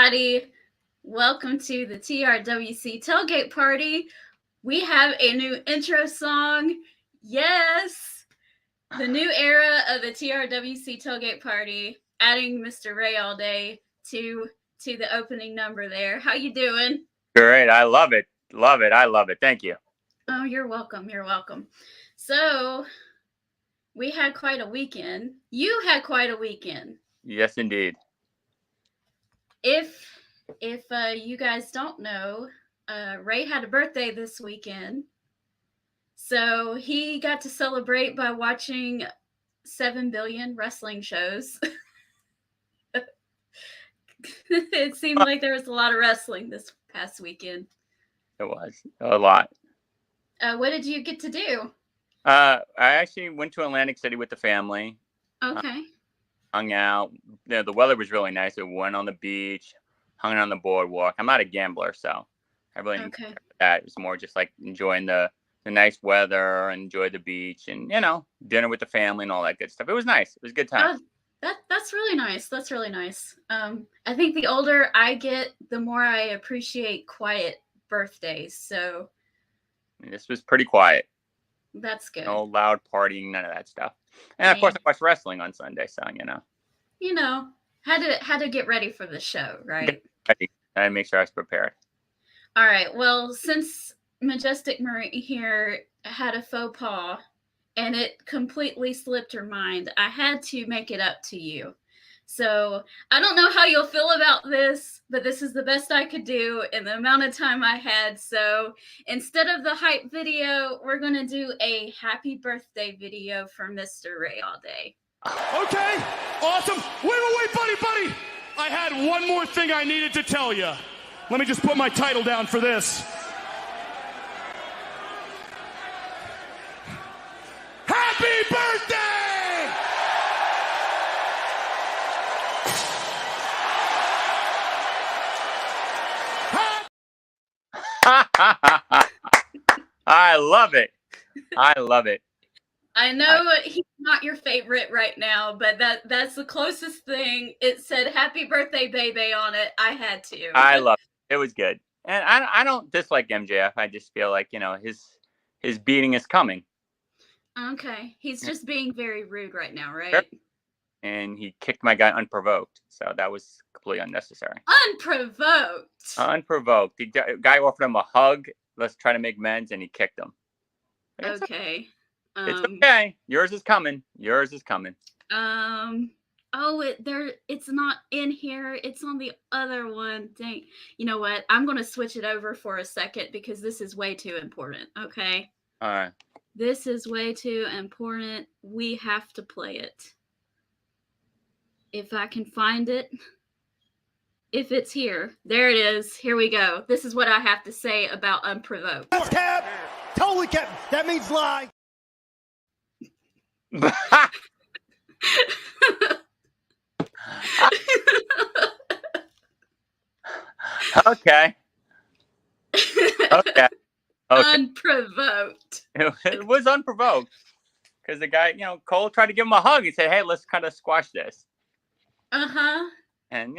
everybody. Welcome to the TRWC Tailgate Party. We have a new intro song. Yes, the new era of the TRWC Tailgate Party, adding Mr. Ray All Day to the opening number there. How you doing? Great. I love it. Love it. I love it. Thank you. Oh, you're welcome. You're welcome. So, we had quite a weekend. You had quite a weekend. Yes, indeed. If you guys don't know, Ray had a birthday this weekend, so he got to celebrate by watching 7 billion wrestling shows. It seemed like there was a lot of wrestling this past weekend. It was a lot. What did you get to do? I actually went to Atlantic City with the family. Okay. Hung out. The weather was really nice. We went on the beach, hung out on the boardwalk. I'm not a gambler, so I really didn't care for that. It was more just like enjoying the nice weather and enjoy the beach and, dinner with the family and all that good stuff. It was nice. It was a good time. That's really nice. That's really nice. I think the older I get, the more I appreciate quiet birthdays. So this was pretty quiet. That's good. No loud partying, none of that stuff. And of course, I watched wrestling on Sunday, so had to get ready for the show, right? I make sure I was prepared. All right. Well, since Majestic Marie here had a faux pas and it completely slipped her mind, I had to make it up to you. So I don't know how you'll feel about this, but this is the best I could do in the amount of time I had. So instead of the hype video, we're going to do a happy birthday video for Mr. Ray All Day. Okay, awesome. Wait, buddy. I had one more thing I needed to tell you. Let me just put my title down for this. Happy birthday! I love it. I love it. I know he's not your favorite right now, but that's the closest thing. It said "Happy Birthday, Baby" on it. I had to. I love it. It was good, and I don't dislike MJF. I just feel like his beating is coming. Okay, he's just being very rude right now, right? And he kicked my guy unprovoked, so that was completely unnecessary. Unprovoked. The guy offered him a hug. Let's try to make amends, and he kicked him. Okay. It's okay. Yours is coming. It's not in here. It's on the other one. Dang. You know what? I'm going to switch it over for a second because this is way too important. Okay. All right. This is way too important. We have to play it. If I can find it. If it's here. There it is. Here we go. This is what I have to say about unprovoked. That's cap. Totally cap. That means lie. Okay. Unprovoked. It was unprovoked because the guy, Cole tried to give him a hug. He said, "Hey, let's kind of squash this." Uh-huh. And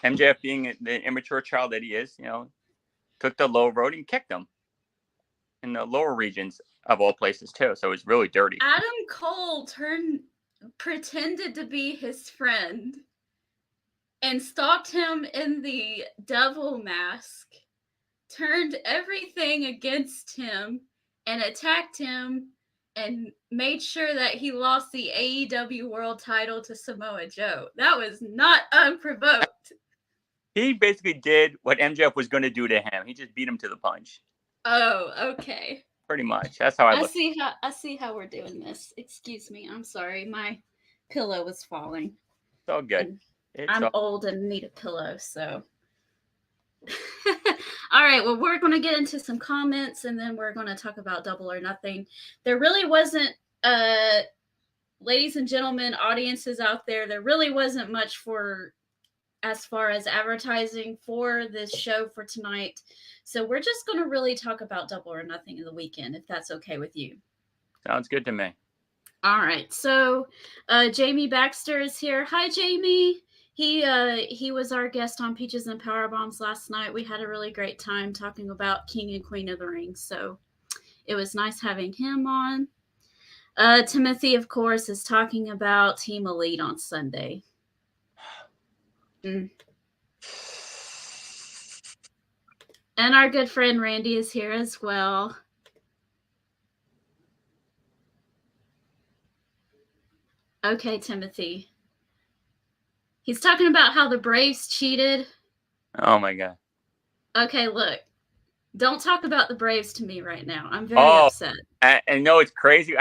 MJF, being the immature child that he is, took the low road and kicked him in the lower regions of all places too. So it was really dirty. Adam Cole pretended to be his friend and stalked him in the devil mask, turned everything against him and attacked him and made sure that he lost the AEW world title to Samoa Joe. That was not unprovoked. He basically did what MJF was going to do to him. He just beat him to the punch. Oh, okay. Pretty much. That's how I look. I see how we're doing this. Excuse me. I'm sorry. My pillow was falling. It's all good. I'm old and need a pillow, so. All right. Well, we're going to get into some comments, and then we're going to talk about Double or Nothing. There really wasn't, ladies and gentlemen, audiences out there, there really wasn't much for as far as advertising for this show for tonight. So we're just going to really talk about Double or Nothing in the weekend, if that's okay with you. Sounds good to me. All right. So Jamie Baxter is here. Hi, Jamie. He was our guest on Peaches and Power Bombs last night. We had a really great time talking about King and Queen of the Ring. So it was nice having him on. Timothy, of course, is talking about Team Elite on Sunday. And our good friend Randy is here as well. Okay, Timothy. He's talking about how the Braves cheated. Oh, my God. Okay, look. Don't talk about the Braves to me right now. I'm very upset. And no, it's crazy.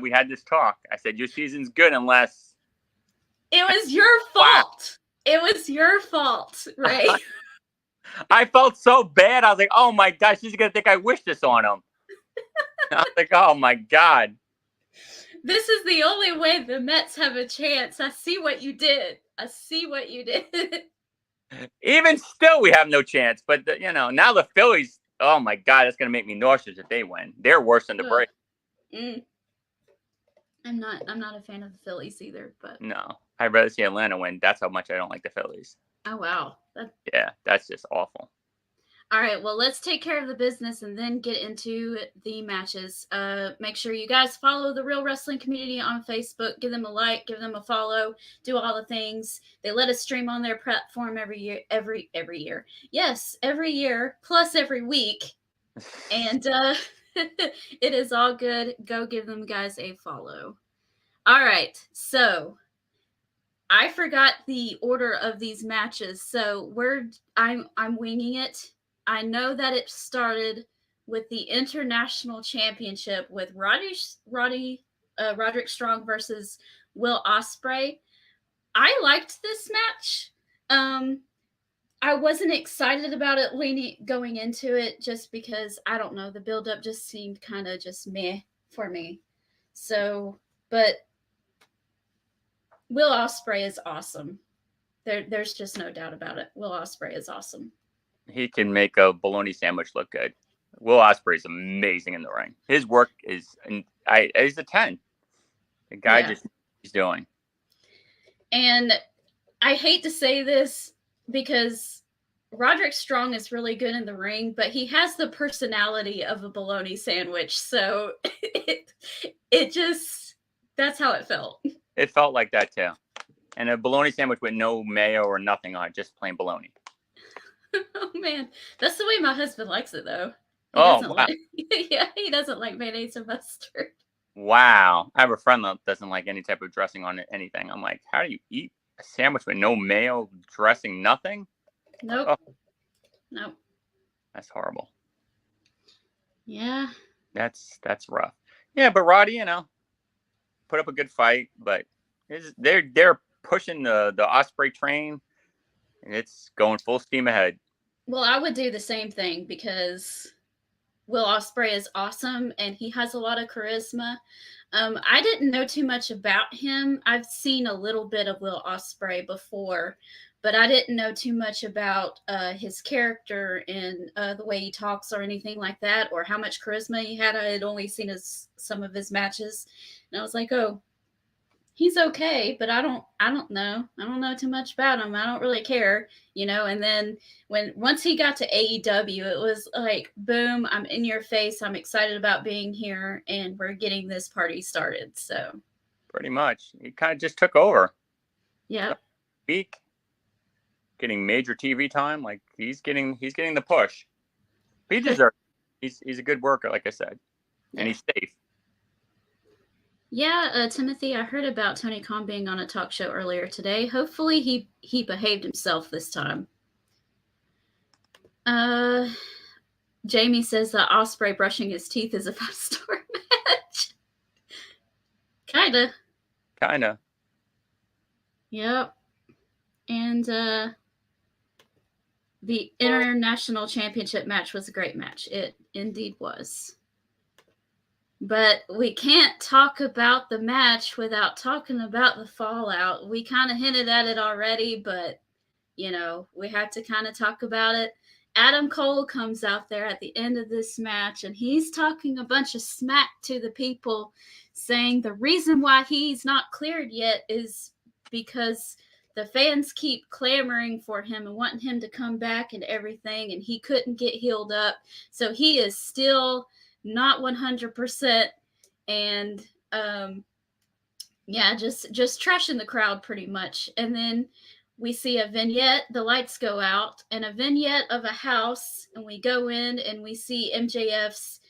We had this talk. I said, your season's good unless... It was your fault. Wow. It was your fault, right? I felt so bad. I was like, oh, my gosh, she's going to think I wish this on him. I was like, oh, my God. This is the only way the Mets have a chance. I see what you did. Even still, we have no chance. But, now the Phillies, oh, my God, that's going to make me nauseous if they win. They're worse than the Braves. I'm not a fan of the Phillies either. But no, I'd rather see Atlanta win. That's how much I don't like the Phillies. Oh, wow. Yeah, that's just awful. All right, well, let's take care of the business and then get into the matches. Make sure you guys follow the Real Wrestling Community on Facebook. Give them a like, give them a follow, do all the things. They let us stream on their platform every year. Yes, every year, plus every week. And it is all good. Go give them guys a follow. All right, so I forgot the order of these matches, so I'm winging it. I know that it started with the International Championship with Roderick Strong versus Will Ospreay. I liked this match. I wasn't excited about it going into it just because, I don't know, the build-up just seemed kind of just meh for me. So, but Will Ospreay is awesome. There's just no doubt about it. Will Ospreay is awesome. He can make a bologna sandwich look good. Will Ospreay is amazing in the ring. His work is, he's a 10. The guy he's doing. And I hate to say this because Roderick Strong is really good in the ring, but he has the personality of a bologna sandwich. So it just, that's how it felt. It felt like that too. And a bologna sandwich with no mayo or nothing on it, just plain bologna. Oh man, that's the way my husband likes it though. Wow. He doesn't like mayonnaise or mustard. Wow. I have a friend that doesn't like any type of dressing on anything. I'm like, how do you eat a sandwich with no mayo, dressing, nothing? Nope. Oh. Nope. That's horrible. Yeah. That's rough. Yeah, but Roddy, put up a good fight, but they're pushing the Ospreay train. And it's going full steam ahead. Well, I would do the same thing because Will Ospreay is awesome and he has a lot of charisma. I didn't know too much about him. I've seen a little bit of Will Ospreay before, but I didn't know too much about his character and the way he talks or anything like that, or how much charisma he had. I had only seen some of his matches, and I was like, oh, he's okay, but I don't know. I don't know too much about him. I don't really care, And then once he got to AEW, it was like, boom, I'm in your face. I'm excited about being here, and we're getting this party started. So pretty much, he kind of just took over. Yeah, week, getting major TV time. Like he's getting the push. He deserves. He's a good worker, like I said, and he's safe. Yeah, Timothy, I heard about Tony Khan being on a talk show earlier today. Hopefully he behaved himself this time. Jamie says that Ospreay brushing his teeth is a 5-star match. Kinda. Yep. And the International Championship match was a great match. It indeed was. But we can't talk about the match without talking about the fallout. We kind of hinted at it already, but, we have to kind of talk about it. Adam Cole comes out there at the end of this match, and he's talking a bunch of smack to the people, saying the reason why he's not cleared yet is because the fans keep clamoring for him and wanting him to come back and everything, and he couldn't get healed up. So he is still not 100%. And yeah, just trashing the crowd pretty much. And then we see a vignette, the lights go out, and a vignette of a house, and we go in and we see MJF's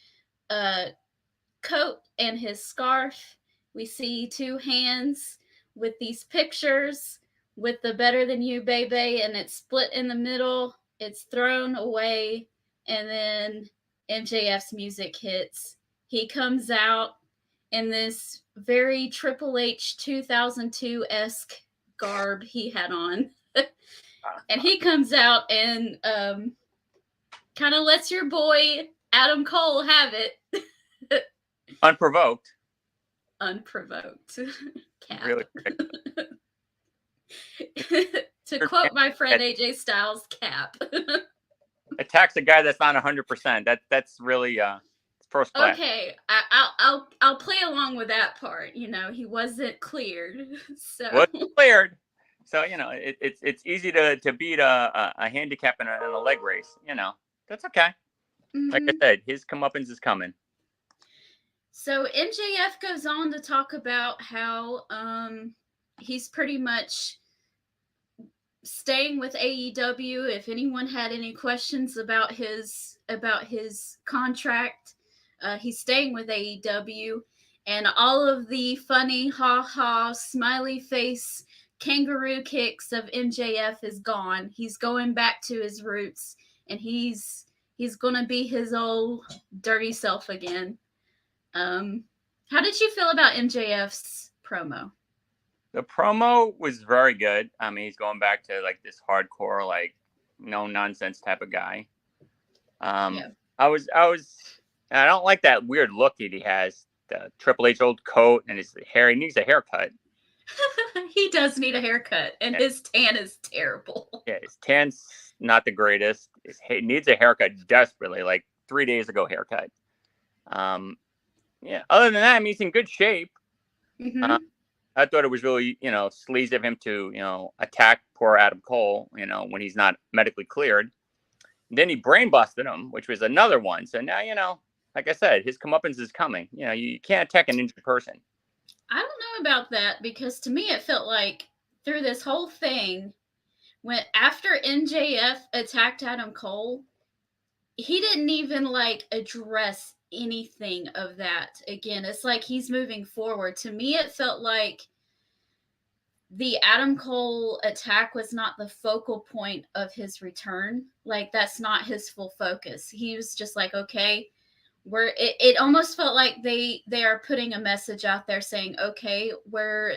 coat and his scarf. We see two hands with these pictures with the better than you baby, and it's split in the middle, it's thrown away, and then MJF's music hits. He comes out in this very Triple H 2002-esque garb he had on. And he comes out and kind of lets your boy Adam Cole have it. Unprovoked. Cap. Really. To quote my friend AJ Styles, cap. Attacks a guy that's not 100%. That's really first class. Okay, I'll play along with that part. You know, he wasn't cleared, so Wasn't cleared. So you know, it's easy to beat a handicap in a leg race. You know, that's okay. Mm-hmm. Like I said, his comeuppance is coming. So MJF goes on to talk about how he's pretty much staying with AEW. If anyone had any questions about his contract, he's staying with AEW, and all of the funny ha smiley face kangaroo kicks of MJF is gone. He's going back to his roots, and he's gonna be his old dirty self again. How did you feel about MJF's promo? The promo was very good. I mean, he's going back to like this hardcore, like no nonsense type of guy. Yeah. I don't like that weird look that he has. The Triple H old coat and his hair. He needs a haircut. He does need a haircut, and his tan is terrible. Yeah, his tan's not the greatest. He needs a haircut desperately, like 3 days ago haircut. Yeah. Other than that, I mean, he's in good shape. Mm-hmm. I thought it was really, sleazy of him to, attack poor Adam Cole, when he's not medically cleared. And then he brain busted him, which was another one. So now, like I said, his comeuppance is coming. You can't attack an injured person. I don't know about that, because to me it felt like through this whole thing, when after MJF attacked Adam Cole, he didn't even address anything of that again. It's like he's moving forward. To me, it felt like the Adam Cole attack was not the focal point of his return. Like, that's not his full focus. He was just like, okay, it almost felt like they are putting a message out there saying, okay, we're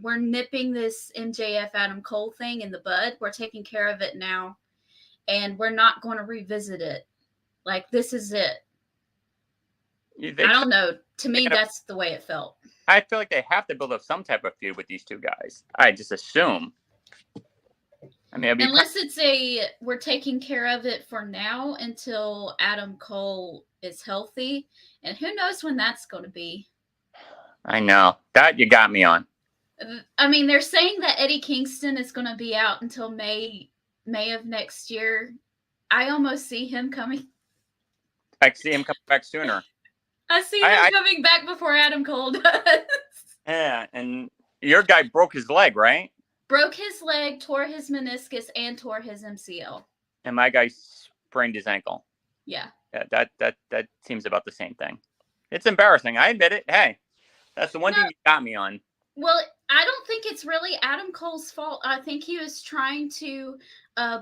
nipping this MJF Adam Cole thing in the bud. We're taking care of it now, and we're not going to revisit it. Like, this is it. I don't know. To me, that's the way it felt. I feel like they have to build up some type of feud with these two guys. I just assume. I mean, unless it's we're taking care of it for now until Adam Cole is healthy, and who knows when that's going to be. I know. That you got me on. I mean, they're saying that Eddie Kingston is going to be out until May of next year. I almost see him coming. I see him coming back sooner. I see him coming back before Adam Cole does. Yeah, and your guy broke his leg, right? Broke his leg, tore his meniscus, and tore his MCL. And my guy sprained his ankle. Yeah. That seems about the same thing. It's embarrassing. I admit it. Hey, that's the one thing you got me on. Well, I don't think it's really Adam Cole's fault. I think he was trying to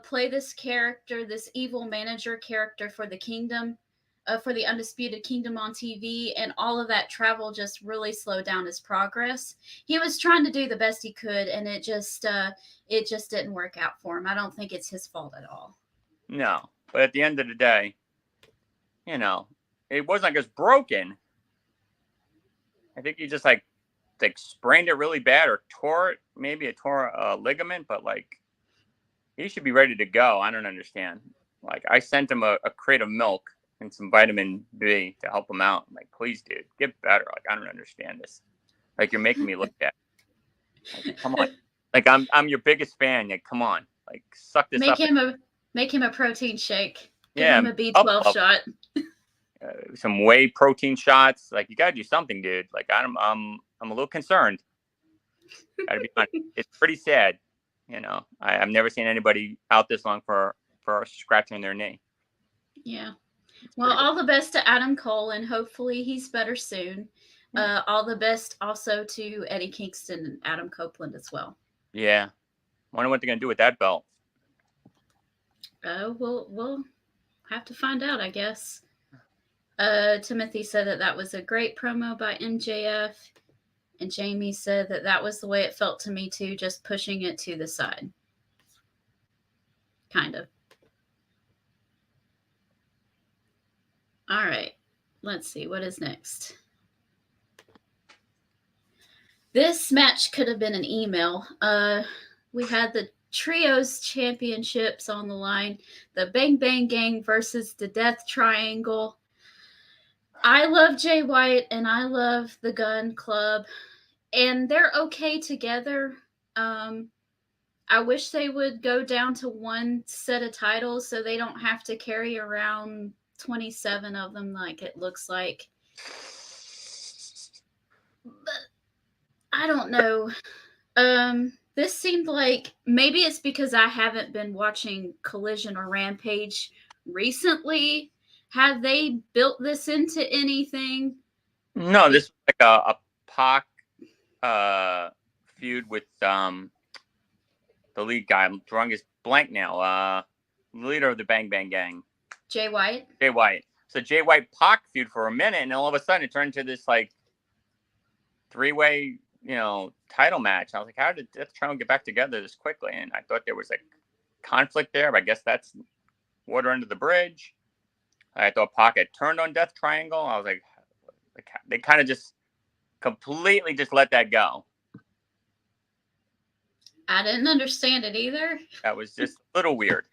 play this character, this evil manager character for the Kingdom. For the Undisputed Kingdom on TV, and all of that travel just really slowed down his progress. He was trying to do the best he could, and it just didn't work out for him. I don't think it's his fault at all. No, but at the end of the day, it wasn't like it was broken. I think he just like sprained it really bad or tore it. Maybe it tore a ligament, but he should be ready to go. I don't understand. I sent him a crate of milk and some vitamin B to help him out. I'm like, please, dude, get better. I don't understand this. You're making me look bad. Come on. Like I'm your biggest fan. Like, come on, like suck this up. Make him a protein shake. Give Yeah, him a B12 shot. Some whey protein shots. Like, you gotta do something, dude. Like, I'm a little concerned. Gotta be honest. It's pretty sad. You know, I've never seen anybody out this long for scratching their knee. Yeah. Well, all the best to Adam Cole, and hopefully he's better soon. All the best also to Eddie Kingston and Adam Copeland as well. Yeah. Wonder what they're gonna do with that belt. We'll have to find out, I guess. Timothy said that was a great promo by MJF, and Jamie said that was the way it felt to me too, just pushing it to the side. Kind of. All right, let's see what is next. This match could have been an email. We had the Trios Championships on the line, the Bang Bang Gang versus the Death Triangle. I love Jay White and I love the Gun Club, and they're okay together. I wish they would go down to one set of titles so they don't have to carry around 27 of them like it looks like. But I don't know. This seemed like, maybe it's because I haven't been watching Collision or Rampage recently. Have they built this into anything? No, this was like a Pac feud with the lead guy. I'm drawing his blank now. Leader of the Bang Bang Gang. Jay White? Jay White. So Jay White Pac feud for a minute, and all of a sudden it turned into this like three-way, title match. I was like, how did Death Triangle get back together this quickly? And I thought there was like conflict there, but I guess that's water under the bridge. I thought Pac had turned on Death Triangle. I was like they kind of just completely just let that go. I didn't understand it either. That was just a little weird.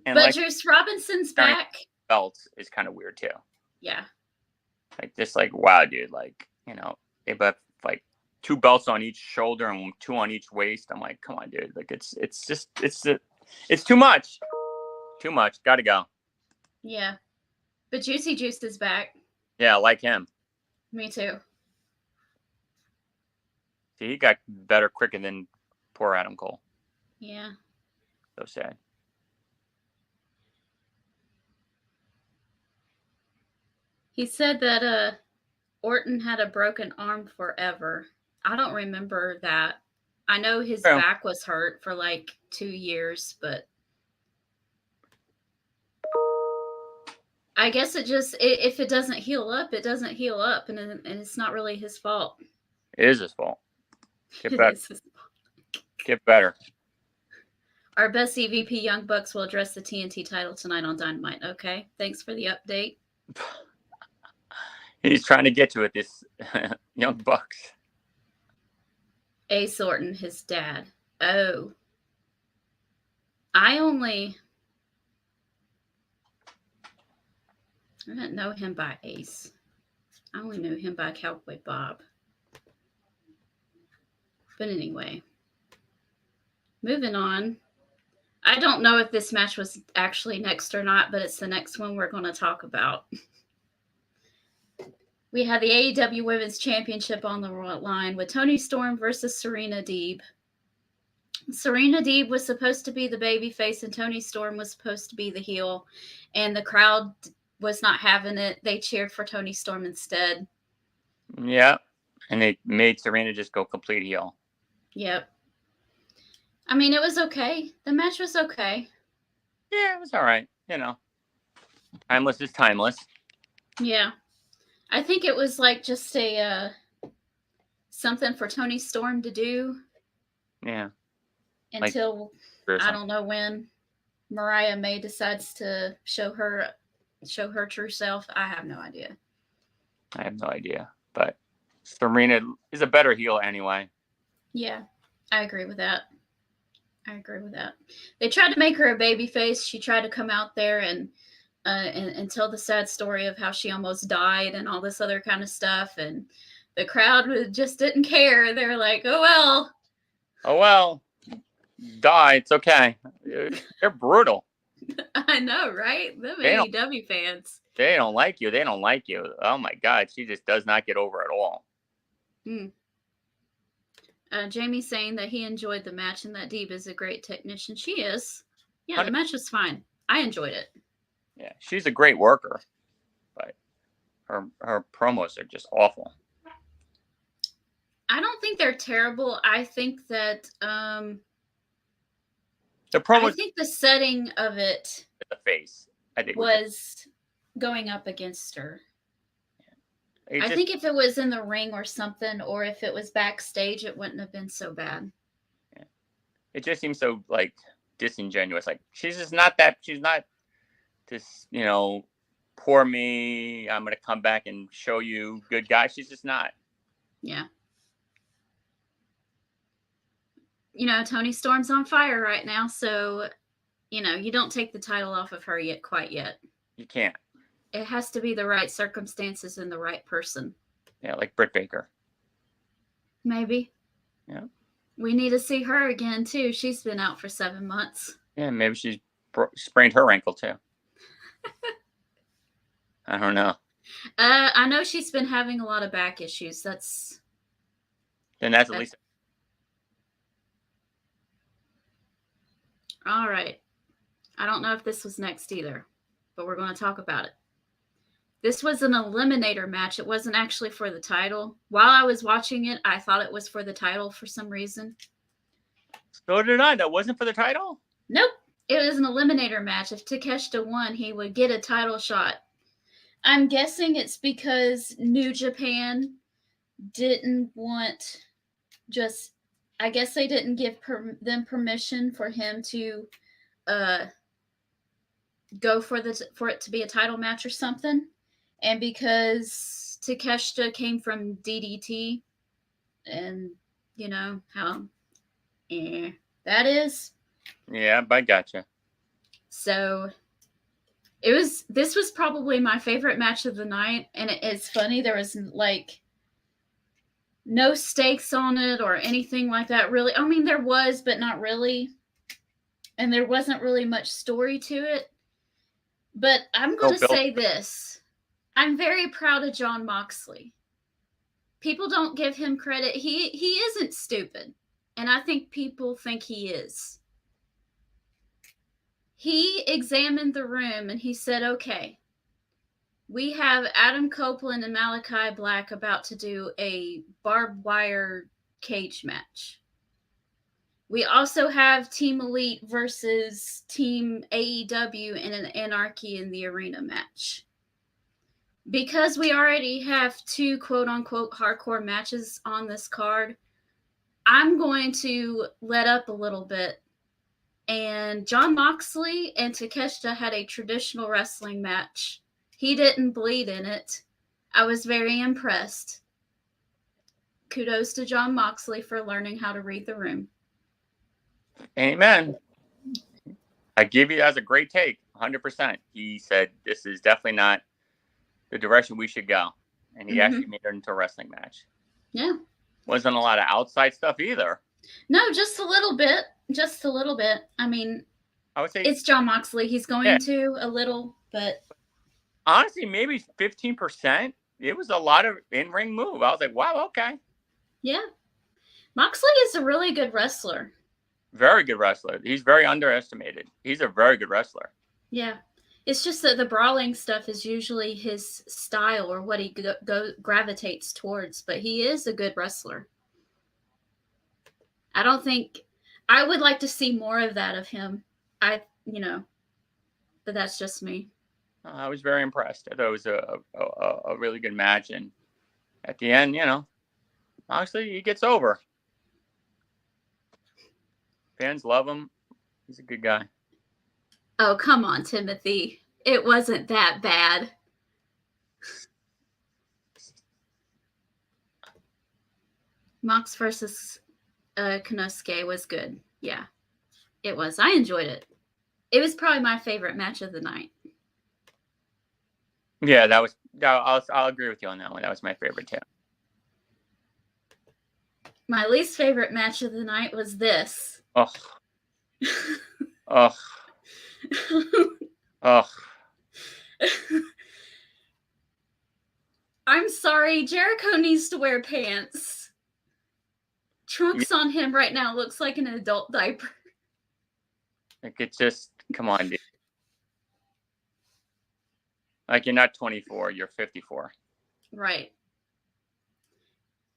And but Juice Robinson's back. Belts is kind of weird too. Yeah. Like, just like, wow, dude. Like, they have like 2 belts on each shoulder and 2 on each waist. I'm like, come on, dude. Like, it's too much. Too much. Got to go. Yeah. But Juicy Juice is back. Yeah, I like him. Me too. See, he got better quicker than poor Adam Cole. Yeah. So sad. He said that Orton had a broken arm forever. I don't remember that. I know his back was hurt for like 2 years, but I guess if it doesn't heal up, it doesn't heal up, and it's not really his fault. It is his fault. Get better. Get better. Our best EVP Young Bucks will address the TNT title tonight on Dynamite. Okay, thanks for the update. He's trying to get to it, this Young Bucks. Ace Orton, his dad. Oh. I didn't know him by Ace. I only knew him by Cowboy Bob. But anyway. Moving on. I don't know if this match was actually next or not, but it's the next one we're going to talk about. We had the AEW Women's Championship on the line with Toni Storm versus Serena Deeb. Serena Deeb was supposed to be the babyface and Toni Storm was supposed to be the heel. And the crowd was not having it. They cheered for Toni Storm instead. Yeah. And they made Serena just go complete heel. Yep. I mean, it was okay. The match was okay. Yeah, it was all right. Timeless is timeless. Yeah. I think it was like just a something for Toni Storm to do. Yeah. Until I don't know when Mariah May decides to show her true self. I have no idea. But Serena is a better heel anyway. Yeah, I agree with that. They tried to make her a babyface. She tried to come out there and tell the sad story of how she almost died and all this other kind of stuff. And the crowd just didn't care. They were like, oh, well. Oh, well. Die. It's okay. They're brutal. I know, right? Them AEW fans. They don't like you. They don't like you. Oh my God, she just does not get over at all. Jamie's saying that he enjoyed the match and that Deeb is a great technician. She is. Yeah, the match was fine. I enjoyed it. Yeah, she's a great worker, but her promos are just awful. I don't think they're terrible. I think that the promos. I think the setting of it, the face, I think, was going up against her. I think if it was in the ring or something, or if it was backstage, it wouldn't have been so bad. Yeah. It just seems so like disingenuous. Like she's just not that. She's not this, poor me. I'm gonna come back and show you good guy. She's just not. Yeah. Toni Storm's on fire right now, so you don't take the title off of her quite yet. You can't. It has to be the right circumstances and the right person. Yeah, like Britt Baker. Maybe. Yeah. We need to see her again, too. She's been out for 7 months. Yeah, maybe she's sprained her ankle, too. I don't know. I know she's been having a lot of back issues. Then that's at least. All right. I don't know if this was next either, but we're going to talk about it. This was an eliminator match. It wasn't actually for the title. While I was watching it, I thought it was for the title for some reason. So did I. That wasn't for the title? Nope. It was an eliminator match. If Takeshita won, he would get a title shot. I'm guessing it's because New Japan didn't want I guess they didn't give them permission for him to go for it to be a title match or something. And because Takeshita came from DDT, and how that is. Yeah, I gotcha. So this was probably my favorite match of the night, and it's funny, there was like no stakes on it or anything like that, really. I mean, there was, but not really. And there wasn't really much story to it. But I'm going to say this. I'm very proud of Jon Moxley. People don't give him credit. He isn't stupid. And I think people think he is. He examined the room and he said, okay, we have Adam Copeland and Malachi Black about to do a barbed wire cage match. We also have Team Elite versus Team AEW in an Anarchy in the Arena match. Because we already have 2 quote-unquote hardcore matches on this card, I'm going to let up a little bit. And Jon Moxley and Takeshita had a traditional wrestling match. He didn't bleed in it. I was very impressed. Kudos to Jon Moxley for learning how to read the room. Amen. I give you as a great take, 100%. He said, this is definitely not the direction we should go. And he actually made it into a wrestling match. Yeah. Wasn't a lot of outside stuff either. No, just a little bit. Just a little bit. I mean, I would say it's Jon Moxley. He's going to a little, but honestly, maybe 15%. It was a lot of in-ring move. I was like, wow, okay. Yeah. Moxley is a really good wrestler. Very good wrestler. He's very underestimated. He's a very good wrestler. Yeah. It's just that the brawling stuff is usually his style or what he gravitates towards, but he is a good wrestler. I would like to see more of that of him. But that's just me. I was very impressed. I thought it was a really good match. And at the end, honestly, he gets over. Fans love him. He's a good guy. Oh, come on, Timothy. It wasn't that bad. Mox versus Konosuke was good. Yeah, it was. I enjoyed it. It was probably my favorite match of the night. Yeah, I'll agree with you on that one. That was my favorite too. My least favorite match of the night was this. Oh, Ugh. Ugh. I'm sorry, Jericho needs to wear pants. Trunks on him right now looks like an adult diaper. Like, it's just, come on, dude. Like, you're not 24, you're 54. Right.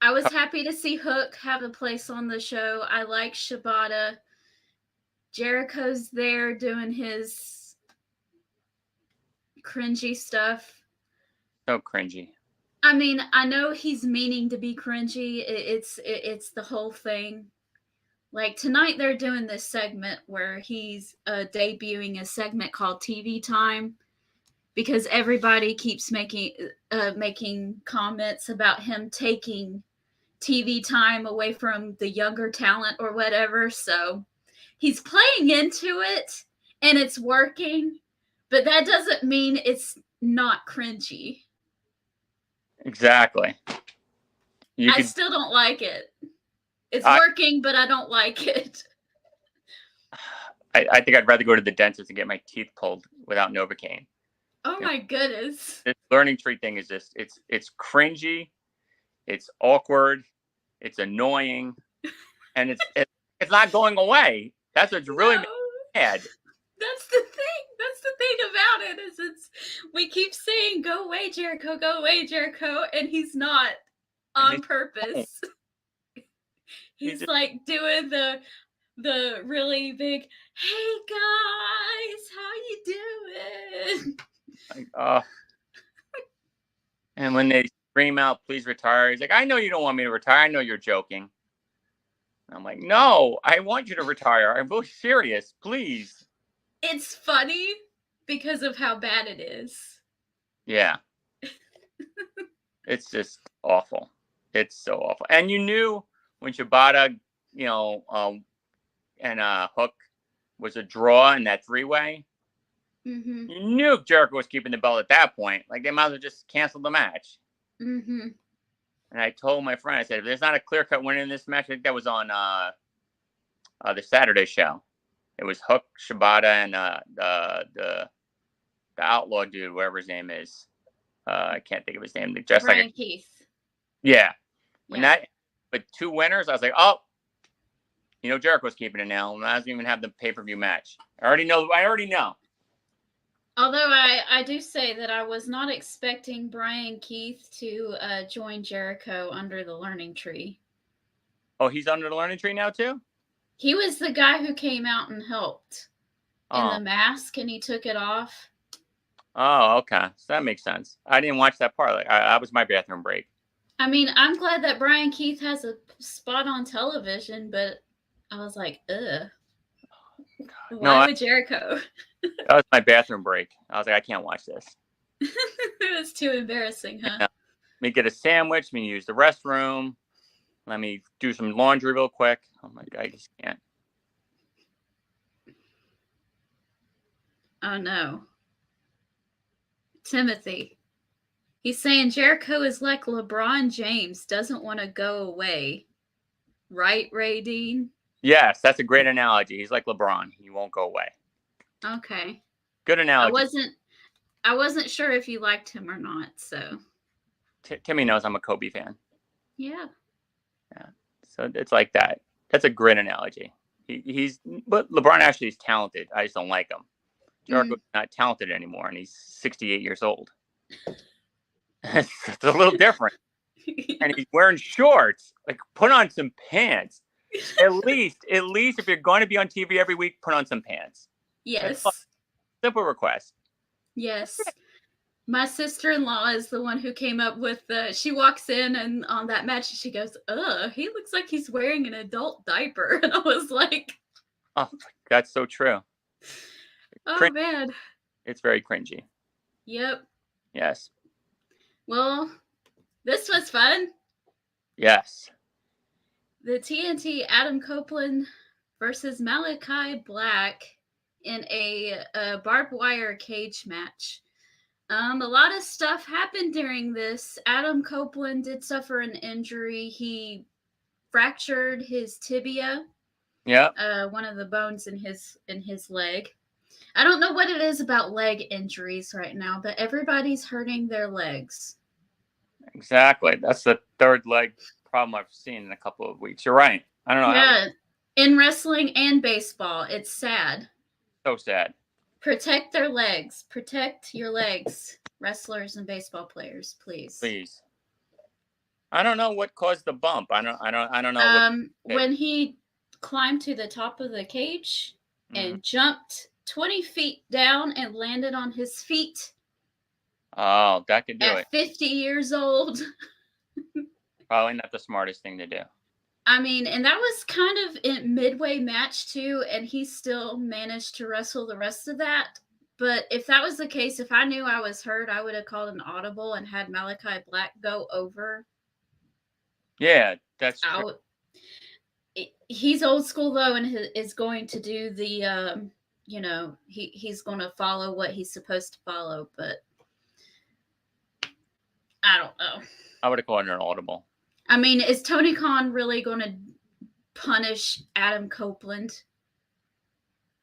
I was happy to see Hook have a place on the show. I like Shibata. Jericho's there doing his cringy stuff. So cringy. I mean, I know he's meaning to be cringy. It's the whole thing. Like tonight, they're doing this segment where he's debuting a segment called TV Time because everybody keeps making comments about him taking TV time away from the younger talent or whatever. So he's playing into it and it's working, but that doesn't mean it's not cringy. Exactly. I still don't like it. It's working, but I don't like it. I think I'd rather go to the dentist and get my teeth pulled without Novocaine. Oh my goodness. This learning tree thing is just, it's cringy. It's awkward. It's annoying. And it's not going away. That's what's really bad. That's the thing. That's the thing about it is we keep saying, go away, Jericho, and he's not on purpose. He's like doing the really big, hey guys, how you doing? Like, and when they scream out, please retire, he's like, I know you don't want me to retire. I know you're joking. I'm like, no, I want you to retire. I'm really serious. Please. It's funny because of how bad it is. Yeah. It's just awful. It's so awful. And you knew when Shibata, and Hook was a draw in that three-way, mm-hmm. You knew Jericho was keeping the belt at that point. Like, they might as well just cancel the match. Mm-hmm. And I told my friend, I said, if there's not a clear-cut winner in this match, I think that was on the Saturday show. It was Hook, Shibata, and the outlaw dude, whatever his name is. I can't think of his name. Just Brian Keith. Yeah. But two winners, I was like, oh, Jericho's keeping it now. I don't even have the pay-per-view match. I already know. Although I do say that I was not expecting Brian Keith to join Jericho under the learning tree. Oh, he's under the learning tree now too? He was the guy who came out and helped in the mask, and he took it off. Oh, okay. So that makes sense. I didn't watch that part. Like, that was my bathroom break. I mean, I'm glad that Brian Keith has a spot on television, but I was like, ugh. Why would Jericho? That was my bathroom break. I was like, I can't watch this. It was too embarrassing, huh? Let me get a sandwich. Let me use the restroom. Let me do some laundry real quick. I'm like, I just can't. Oh, no. Timothy. He's saying Jericho is like LeBron James, doesn't want to go away. Right, Ray Dean? Yes, that's a great analogy. He's like LeBron. He won't go away. Okay. Good analogy. I wasn't sure if you liked him or not, so. Timmy knows I'm a Kobe fan. Yeah. Yeah. So it's like that. That's a great analogy. But LeBron actually is talented. I just don't like him. Jericho's not talented anymore, and he's 68 years old. It's a little different. And he's wearing shorts. Like, put on some pants. At least if you're going to be on TV every week, put on some pants. Yes. Simple request. Yes. My sister-in-law is the one who came up with she walks in and on that match, she goes, he looks like he's wearing an adult diaper. And I was like, oh, that's so true. Oh, man. It's very cringy. Yep. Yes. Well, this was fun. Yes. The TNT Adam Copeland versus Malachi Black in a barbed wire cage match. A lot of stuff happened during this. Adam Copeland did suffer an injury. He fractured his tibia. Yeah. One of the bones in his leg. I don't know what it is about leg injuries right now, but everybody's hurting their legs. Exactly. That's the third leg problem I've seen in a couple of weeks. You're right. I don't know. Yeah, in wrestling and baseball, it's sad. So sad. Protect their legs. Protect your legs, wrestlers and baseball players, please. Please. I don't know what caused the bump. I don't know. When he climbed to the top of the cage and jumped 20 feet down and landed on his feet. Oh, that could do at it. 50 years old. Probably not the smartest thing to do. I mean, and that was kind of in midway match too, and he still managed to wrestle the rest of that. But if that was the case, if I knew I was hurt, I would have called an audible and had Malachi Black go over. Yeah, that's true. He's old school though, and is going to do the, he's going to follow what he's supposed to follow. But I don't know. I would have called it an audible. I mean, is Tony Khan really going to punish Adam Copeland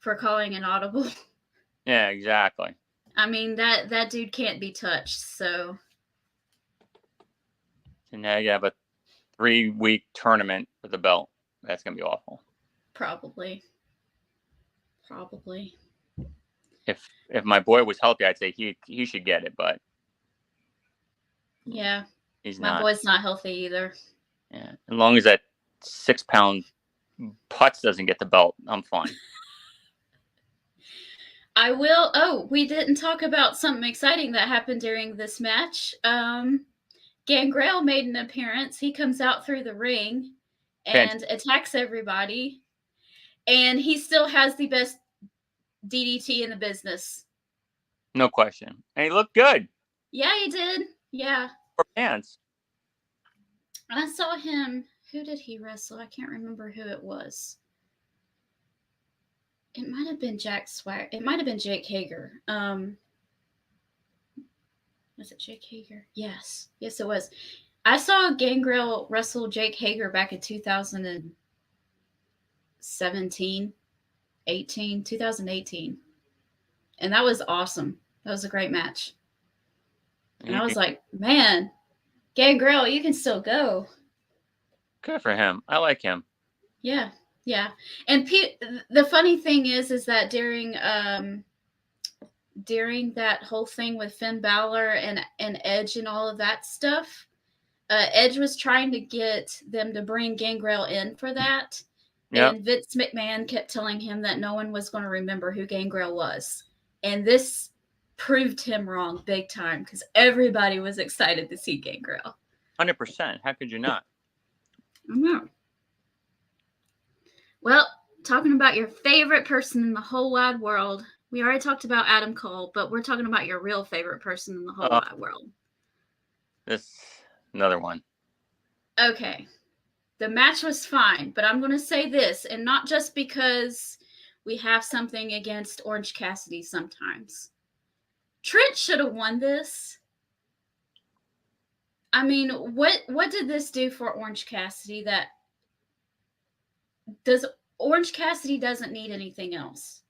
for calling an audible? Yeah, exactly. I mean, that dude can't be touched, so. And now you have a 3-week tournament for the belt. That's going to be awful. Probably. If my boy was healthy, I'd say he should get it, but. Yeah. He's not. My boy's not healthy either. Yeah. As long as that 6-pound putz doesn't get the belt, I'm fine. I will. Oh, we didn't talk about something exciting that happened during this match. Gangrel made an appearance. He comes out through the ring and attacks everybody. And he still has the best DDT in the business. No question. And he looked good. Yeah, he did. Yeah. For fans. I saw him. Who did he wrestle? I can't remember who it was. It might have been Jack Swagger. It might have been Jake Hager. Was it Jake Hager? Yes, it was. I saw Gangrel wrestle Jake Hager back in 2018, and that was awesome. That was a great match. And I was like, man, Gangrel, you can still go. Good for him. I like him. Yeah. And the funny thing is that during that whole thing with Finn Balor and Edge and all of that stuff, Edge was trying to get them to bring Gangrel in for that. Yep. And Vince McMahon kept telling him that no one was going to remember who Gangrel was. And this proved him wrong big time because everybody was excited to see Gangrel. 100%. How could you not? I know. Well, talking about your favorite person in the whole wide world, we already talked about Adam Cole, but we're talking about your real favorite person in the whole wide world. This another one. Okay. The match was fine, but I'm going to say this, and not just because we have something against Orange Cassidy sometimes. Trent should have won this. I mean, what did this do for Orange Cassidy that Orange Cassidy doesn't need anything else?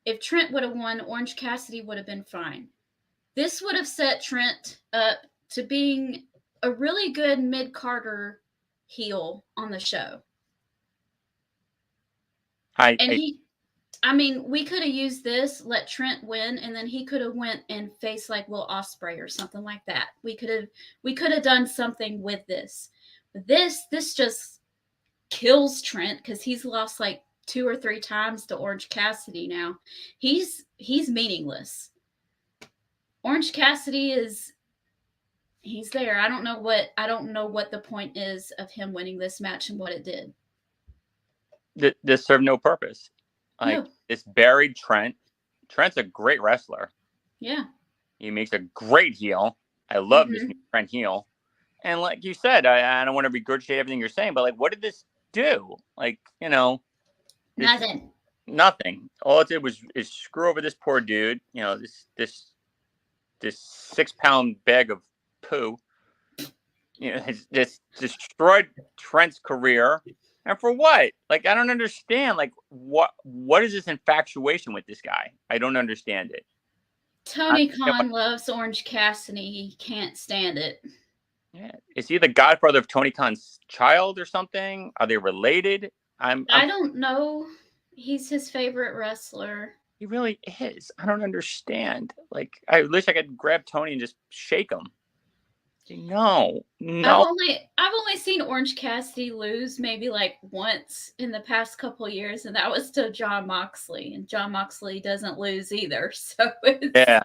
If Trent would have won, Orange Cassidy would have been fine. This would have set Trent up to being a really good mid-Carter heel on the show. We could have used this, let Trent win, and then he could have went and faced like Will Ospreay or something like that. We could have done something with this. But this just kills Trent because he's lost like 2 or 3 times to Orange Cassidy now. He's meaningless. Orange Cassidy he's there. I don't know what the point is of him winning this match and what it did. This served no purpose. It's buried Trent. Trent's a great wrestler. Yeah. He makes a great heel. I love this new Trent heel. And like you said, I don't want to regurgitate everything you're saying, but like, what did this do? Like, Nothing. All it did is screw over this poor dude. This 6-pound bag of poo. It's just destroyed Trent's career. And for what? Like, I don't understand. Like, what is this infatuation with this guy? I don't understand it. Tony Khan loves Orange Cassidy. He can't stand it. Yeah. Is he the godfather of Tony Khan's child or something? Are they related? I don't know. He's his favorite wrestler. He really is. I don't understand. Like, I wish I could grab Tony and just shake him. No. I've only seen Orange Cassidy lose maybe like once in the past couple of years, and that was to Jon Moxley. And Jon Moxley doesn't lose either. So yeah.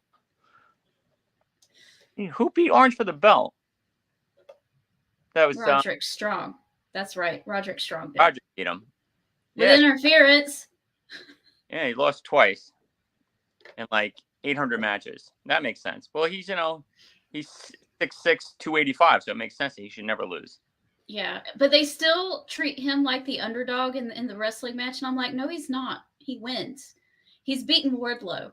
Who beat Orange for the belt? That was Roderick Strong. That's right. Roderick Strong did. Roderick beat him. With interference. Yeah, he lost twice in like 800 matches. That makes sense. Well, he's 6'6", 285, so it makes sense that he should never lose. Yeah, but they still treat him like the underdog in the wrestling match, and I'm like, no, he's not. He wins. He's beaten Wardlow.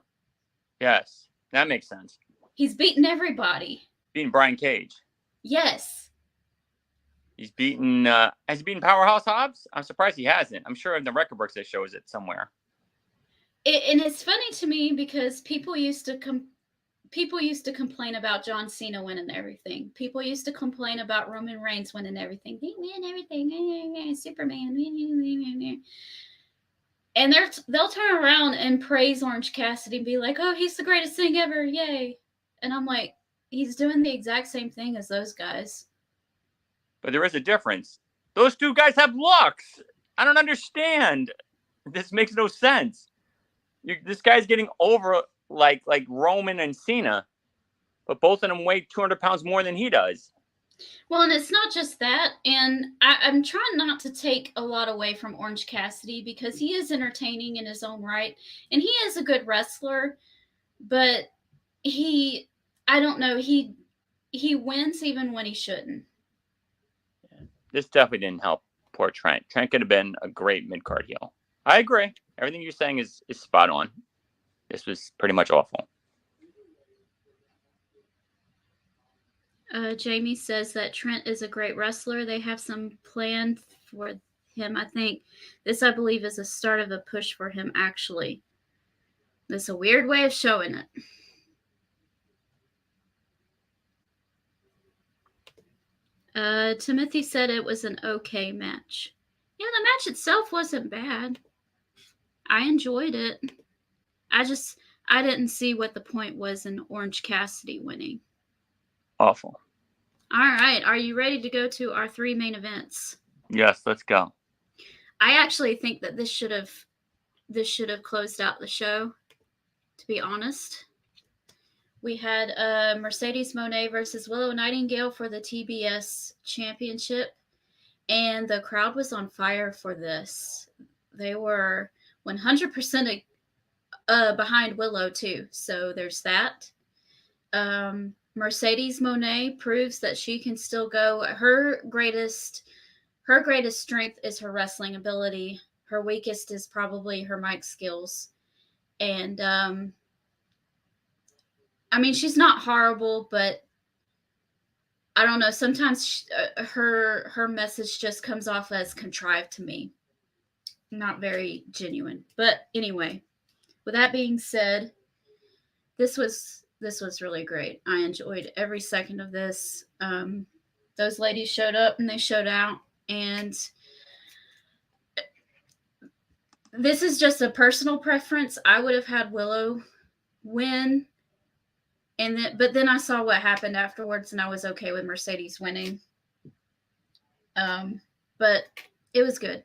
Yes, that makes sense. He's beaten everybody. Beaten Brian Cage. Yes. He's beaten. Has he beaten Powerhouse Hobbs? I'm surprised he hasn't. I'm sure in the record books it shows it somewhere. And it's funny to me because people used to complain about John Cena winning everything. People used to complain about Roman Reigns winning everything. He win everything. Superman. And they'll turn around and praise Orange Cassidy and be like, "Oh, he's the greatest thing ever. Yay." And I'm like, he's doing the exact same thing as those guys. But there is a difference. Those two guys have looks. I don't understand. This makes no sense. This guy's getting over like Roman and Cena, but both of them weigh 200 pounds more than he does. Well, and it's not just that. And I'm trying not to take a lot away from Orange Cassidy because he is entertaining in his own right. And he is a good wrestler, but I don't know, he wins even when he shouldn't. Yeah. This definitely didn't help poor Trent. Trent could have been a great mid-card heel. I agree. Everything you're saying is spot on. This was pretty much awful. Jamie says that Trent is a great wrestler. They have some plan for him. I think this, I believe, is a start of a push for him, actually. That's a weird way of showing it. Timothy said it was an okay match. Yeah, the match itself wasn't bad. I enjoyed it. I didn't see what the point was in Orange Cassidy winning. Awful. All right. Are you ready to go to our 3 main events? Yes, let's go. I actually think that this should have closed out the show, to be honest. We had Mercedes Moné versus Willow Nightingale for the TBS Championship, and the crowd was on fire for this. They were 100% behind Willow too, so there's that. Mercedes Moné proves that she can still go. Her greatest strength is her wrestling ability. Her weakest is probably her mic skills. And I mean, she's not horrible, but I don't know. Sometimes her message just comes off as contrived to me. Not very genuine. But anyway, with that being said, this was really great. I enjoyed every second of this. Those ladies showed up and they showed out. And this is just a personal preference. I would have had Willow win. But then I saw what happened afterwards, and I was okay with Mercedes winning. But it was good.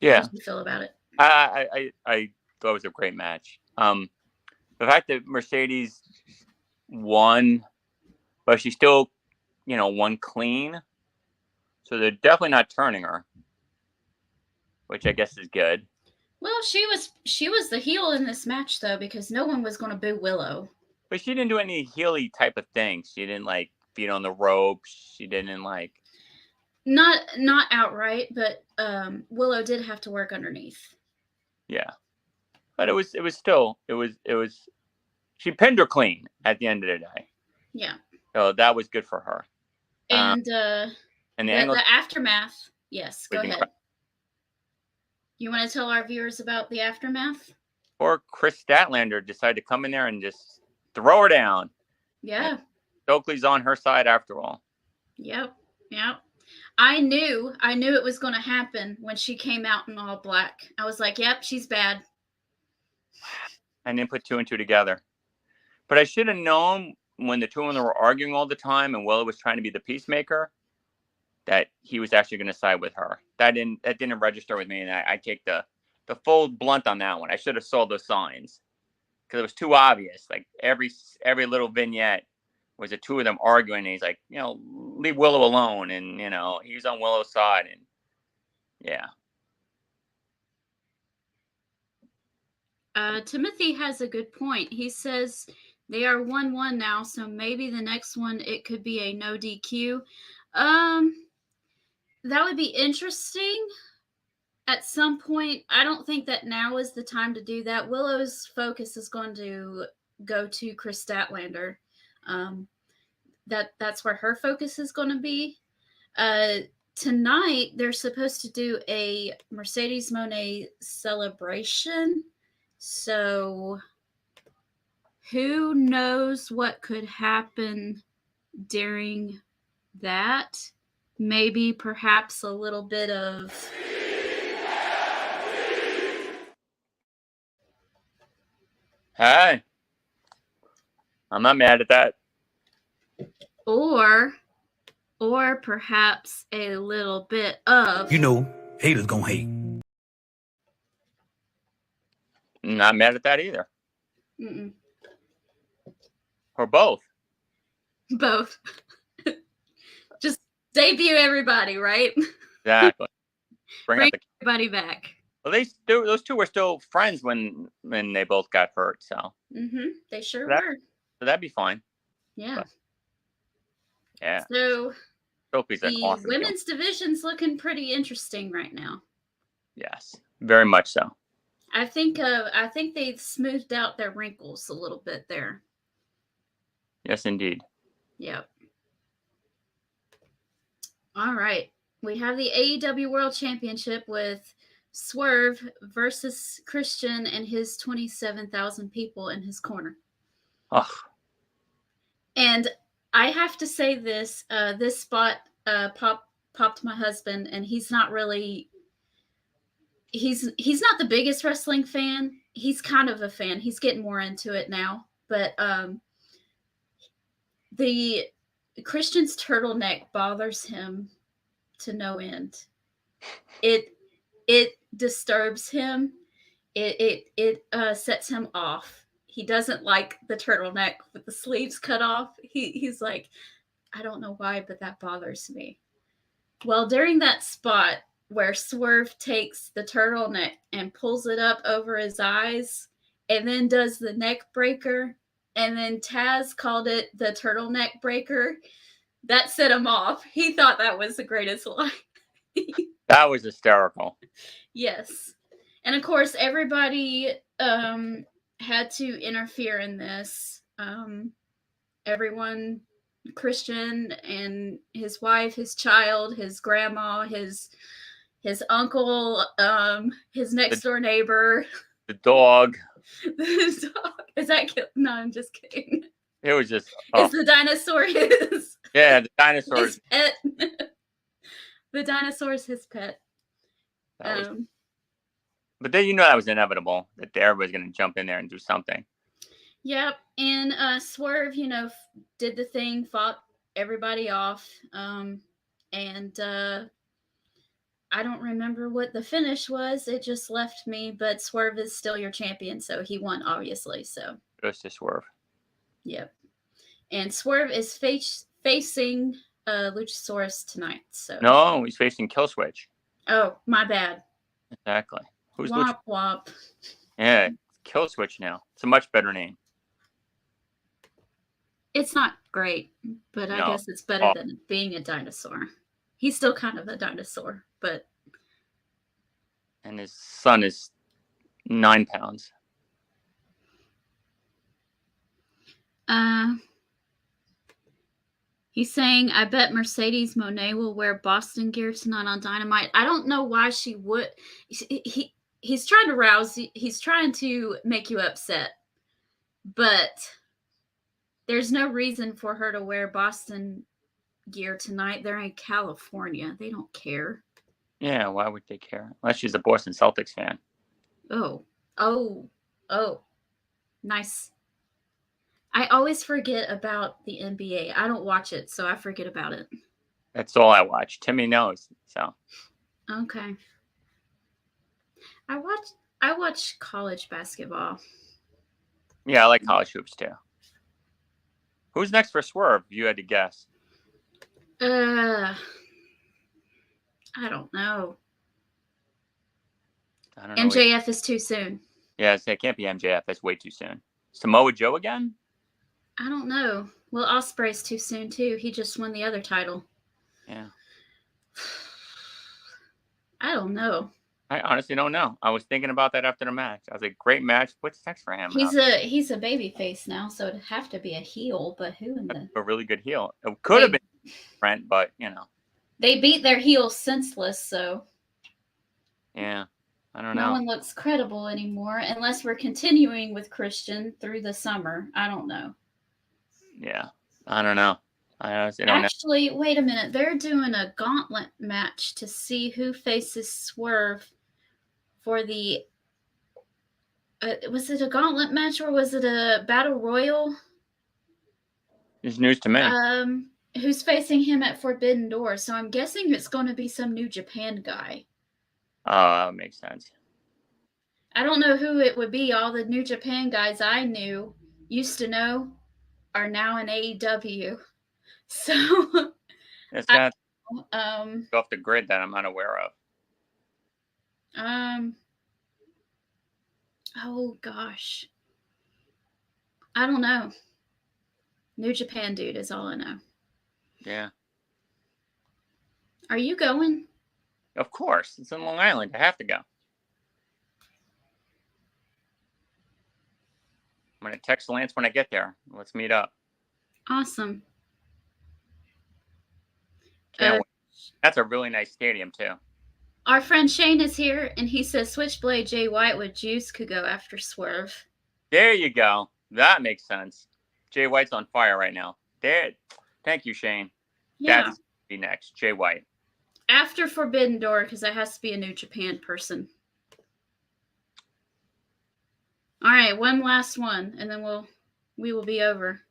Yeah. How did you feel about it? I thought it was a great match. The fact that Mercedes won, but she still, won clean. So they're definitely not turning her, which I guess is good. Well, she was the heel in this match, though, because no one was going to boo Willow. But she didn't do any heely type of things. She didn't beat on the ropes. She didn't not outright, but Willow did have to work underneath. Yeah, but it was still she pinned her clean at the end of the day. Yeah. So that was good for her. And And the angle. The aftermath. Yes, go ahead. Incredible. You want to tell our viewers about the aftermath? Or Chris Statlander decided to come in there and just throw her down. Yeah. And Stokely's on her side after all. Yep. I knew it was going to happen when she came out in all black. I was like, yep, she's bad. I didn't put two and two together. But I should have known when the two of them were arguing all the time and Willow was trying to be the peacemaker that he was actually going to side with her. That didn't register with me, and I take the full blunt on that one. I should have saw those signs because it was too obvious. Like every little vignette was the two of them arguing, and he's like, leave Willow alone, and he's on Willow's side, and yeah. Timothy has a good point. He says they are 1-1 now, so maybe the next one it could be a no DQ. That would be interesting. At some point, I don't think that now is the time to do that. Willow's focus is going to go to Chris Statlander. That's where her focus is going to be. Tonight, they're supposed to do a Mercedes Moné celebration. So who knows what could happen during that? Maybe perhaps a little bit of Hey, I'm not mad at that. Or perhaps a little bit of haters gonna hate. Not mad at that either. Mm-mm. Or both. Both. Just debut everybody, right? Exactly. Bring everybody back. Well, those two were still friends when they both got hurt, so. They sure were. So that'd be fine. Yeah. But, yeah. So Sophie's an awesome women's division's looking pretty interesting right now. Yes, very much so. I think they've smoothed out their wrinkles a little bit there. Yes, indeed. Yep. All right. We have the AEW World Championship with Swerve versus Christian and his 27,000 people in his corner. Ugh. And I have to say this, this spot popped my husband, and he's not really he's not the biggest wrestling fan. He's kind of a fan. He's getting more into it now. But the Christian's turtleneck bothers him to no end. It disturbs him. It sets him off. He doesn't like the turtleneck with the sleeves cut off. He's like, I don't know why, but that bothers me. Well, during that spot where Swerve takes the turtleneck and pulls it up over his eyes and then does the neck breaker, and then Taz called it the turtleneck breaker, that set him off. He thought that was the greatest line. That was hysterical. Yes. And of course, everybody had to interfere in this. Everyone, Christian and his wife, his child, his grandma, his uncle, his next door neighbor. The dog. The dog. Is that no, I'm just kidding. It was just... Is the dinosaur his... Yeah, the dinosaur. His pet. The dinosaur's his pet. But then that was inevitable, that everybody's going to jump in there and do something. Yep, and Swerve, did the thing, fought everybody off, and I don't remember what the finish was. It just left me, but Swerve is still your champion, so he won, obviously. So goes to Swerve. Yep, and Swerve is facing Luchasaurus tonight. So no, he's facing Killswitch. Oh, my bad. Exactly. Who's Womp womp. Yeah, Killswitch now. It's a much better name. It's not great, but I guess it's better than being a dinosaur. He's still kind of a dinosaur, but... And his son is 9 pounds. He's saying, I bet Mercedes Moné will wear Boston gear tonight on Dynamite. I don't know why she would. He's trying to rouse you. He's trying to make you upset. But there's no reason for her to wear Boston gear tonight. They're in California. They don't care. Yeah, why would they care? Unless she's a Boston Celtics fan. Oh. Nice. I always forget about the NBA. I don't watch it, so I forget about it. That's all I watch. Timmy knows. So. Okay. I watch college basketball. Yeah, I like college hoops too. Who's next for Swerve? You had to guess. I don't know. I don't know. MJF is too soon. Yeah, it can't be MJF. That's way too soon. Samoa Joe again? I don't know. Well, Ospreay's too soon too. He just won the other title. Yeah. I don't know. I honestly don't know. I was thinking about that after the match. I was like, great match. What's next for him? He's a baby face now, so it'd have to be a heel, but who in the... A really good heel. It could have been Brent, but, you know. They beat their heel senseless, so... Yeah, I don't know. No one looks credible anymore, unless we're continuing with Christian through the summer. I don't know. Yeah, I don't know. I honestly don't know. Actually, wait a minute. They're doing a gauntlet match to see who faces Swerve for the... was it a gauntlet match or was it a battle royal? It's news to me. Who's facing him at Forbidden Door? So I'm guessing it's going to be some New Japan guy. Oh, that makes sense. I don't know who it would be. All the New Japan guys I used to know, are now in AEW. So It's got off the grid that I'm not aware of. Oh gosh. I don't know. New Japan dude is all I know. Yeah. Are you going? Of course. It's in Long Island. I have to go. I'm going to text Lance when I get there. Let's meet up. Awesome. Can't wait. That's a really nice stadium, too. Our friend Shane is here, and he says Switchblade Jay White with Juice could go after Swerve. There you go. That makes sense. Jay White's on fire right now. There. Thank you, Shane. Yeah. That's be next. Jay White. After Forbidden Door, because that has to be a New Japan person. All right, one last one, and then we will be over.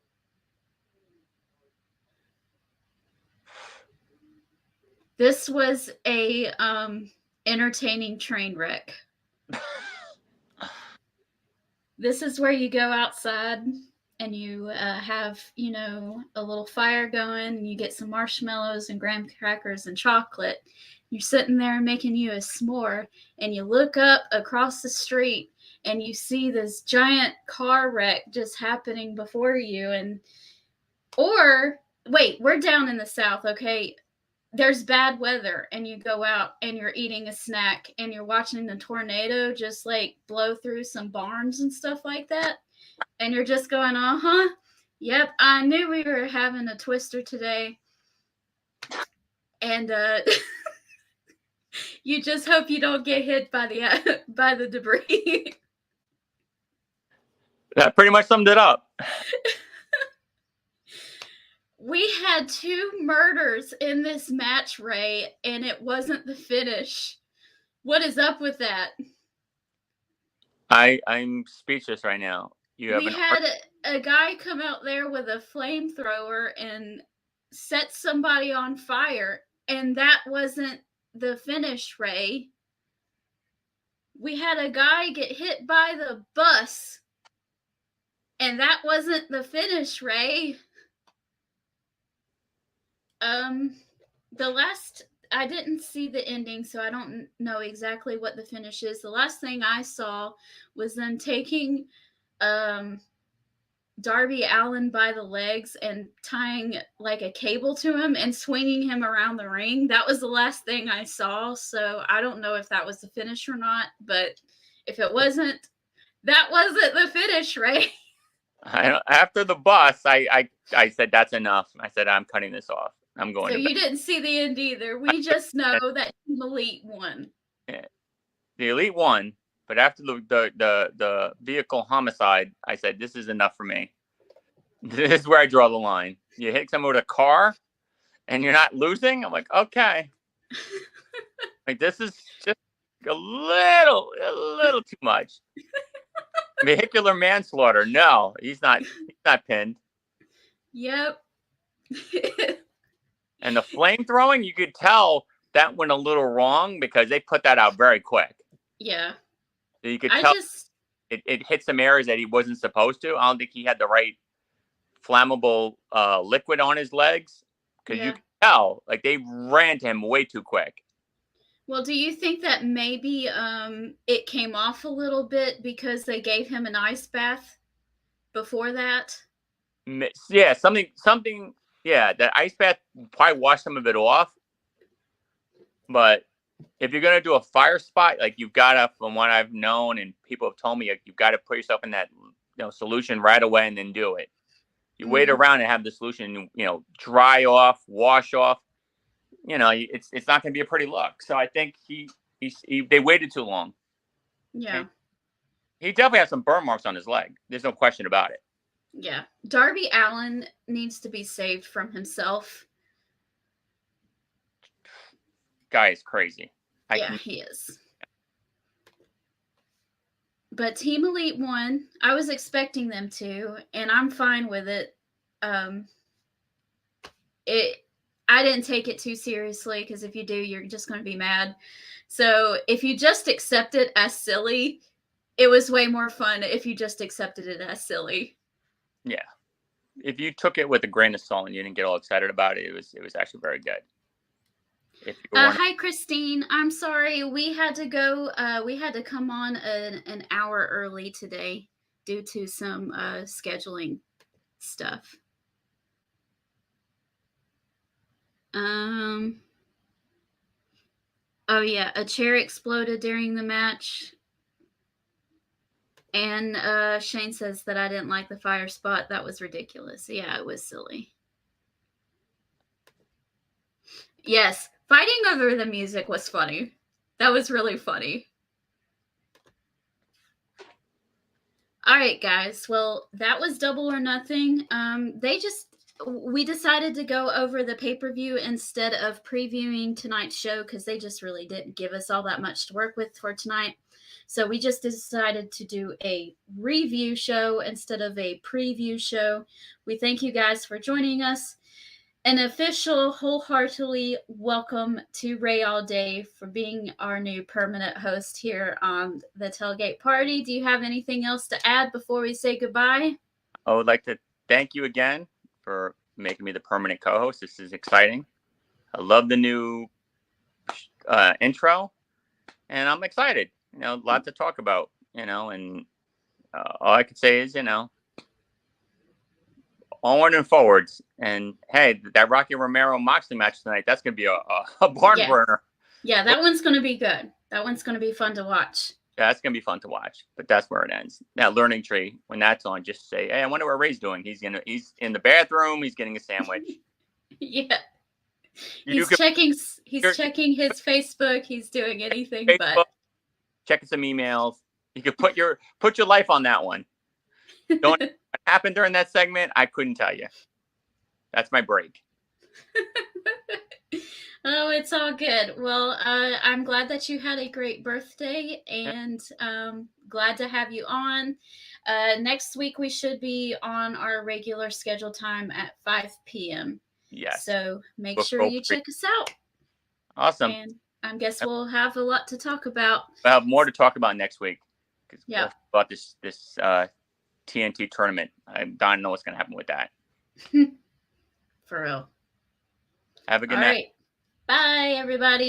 This was a entertaining train wreck. This is where you go outside and you have, a little fire going, and you get some marshmallows and graham crackers and chocolate. You're sitting there making you a s'more, and you look up across the street and you see this giant car wreck just happening before you. Or wait, we're down in the South, okay? There's bad weather, and you go out and you're eating a snack and you're watching the tornado just like blow through some barns and stuff like that. And you're just going, yep, I knew we were having a twister today. And you just hope you don't get hit by the debris. That pretty much summed it up. We had 2 murders in this match, Ray, and it wasn't the finish. What is up with that? I'm speechless right now. We had a guy come out there with a flamethrower and set somebody on fire, and that wasn't the finish, Ray. We had a guy get hit by the bus, and that wasn't the finish, Ray. I didn't see the ending, so I don't know exactly what the finish is. The last thing I saw was them taking Darby Allin by the legs and tying like a cable to him and swinging him around the ring. That was the last thing I saw, so I don't know if that was the finish or not, but if it wasn't, that wasn't the finish, right? After the bus, I said, that's enough. I said, I'm cutting this off. I'm going So to you bed. didn't see the end either. We just know that Team Elite won. Yeah. The Elite won, but after the vehicle homicide, I said, this is enough for me. This is where I draw the line. You hit someone with a car and you're not losing? I'm like, okay. Like, this is just a little too much. Vehicular manslaughter. No, he's not pinned. Yep. And the flame throwing, you could tell that went a little wrong because they put that out very quick. Yeah. So you could tell it hit some areas that he wasn't supposed to. I don't think he had the right flammable liquid on his legs, because you can tell, like, they ran to him way too quick. Well, do you think that maybe it came off a little bit because they gave him an ice bath before that? Yeah, something. Yeah, that ice bath probably washed some of it off. But if you're gonna do a fire spot, like, you've got to, from what I've known and people have told me, like, you've got to put yourself in that solution right away and then do it. You wait around and have the solution, dry off, wash off. It's not going to be a pretty look. So I think they waited too long. Yeah. And he definitely has some burn marks on his leg. There's no question about it. Yeah. Darby Allin needs to be saved from himself. Guy is crazy. He is. But Team Elite won. I was expecting them to, and I'm fine with it. I didn't take it too seriously, because if you do, you're just going to be mad. So if you just accept it as silly, it was way more fun if you just accepted it as silly. Yeah. If you took it with a grain of salt and you didn't get all excited about it, it was actually very good. Hi, Christine. I'm sorry. We had to go. We had to come on an hour early today due to some scheduling stuff. Oh yeah, a chair exploded during the match. And Shane says that I didn't like the fire spot. That was ridiculous. Yeah, it was silly. Yes, fighting over the music was funny. That was really funny. All right, guys. Well, that was Double or Nothing. We decided to go over the pay-per-view instead of previewing tonight's show, because they just really didn't give us all that much to work with for tonight. So we just decided to do a review show instead of a preview show. We thank you guys for joining us. An official, wholeheartedly welcome to Ray All Day for being our new permanent host here on the Tailgate Party. Do you have anything else to add before we say goodbye? I would like to thank you again for making me the permanent co-host. This is exciting. I love the new intro, and I'm excited. A lot to talk about, and all I could say is, onward and forwards. And hey, that Rocky Romero Moxley match tonight, that's going to be a barn burner. Yeah, that one's going to be good. That one's going to be fun to watch. Yeah, that's going to be fun to watch, but that's where it ends. That learning tree, when that's on, just say, hey, I wonder what Ray's doing. He's in the bathroom. He's getting a sandwich. Yeah. He's checking his Facebook. He's doing anything but checking some emails. You could put your life on that one. What happened during that segment, I couldn't tell you. That's my break. Oh, it's all good. Well, I'm glad that you had a great birthday, and glad to have you on. Next week, we should be on our regular scheduled time at 5 p.m. Yes. So make sure you check us out. Awesome. And I guess we'll have a lot to talk about. We'll have more to talk about next week. Yeah. About this TNT tournament. I don't know what's going to happen with that. For real. Have a good night. All right. Bye, everybody.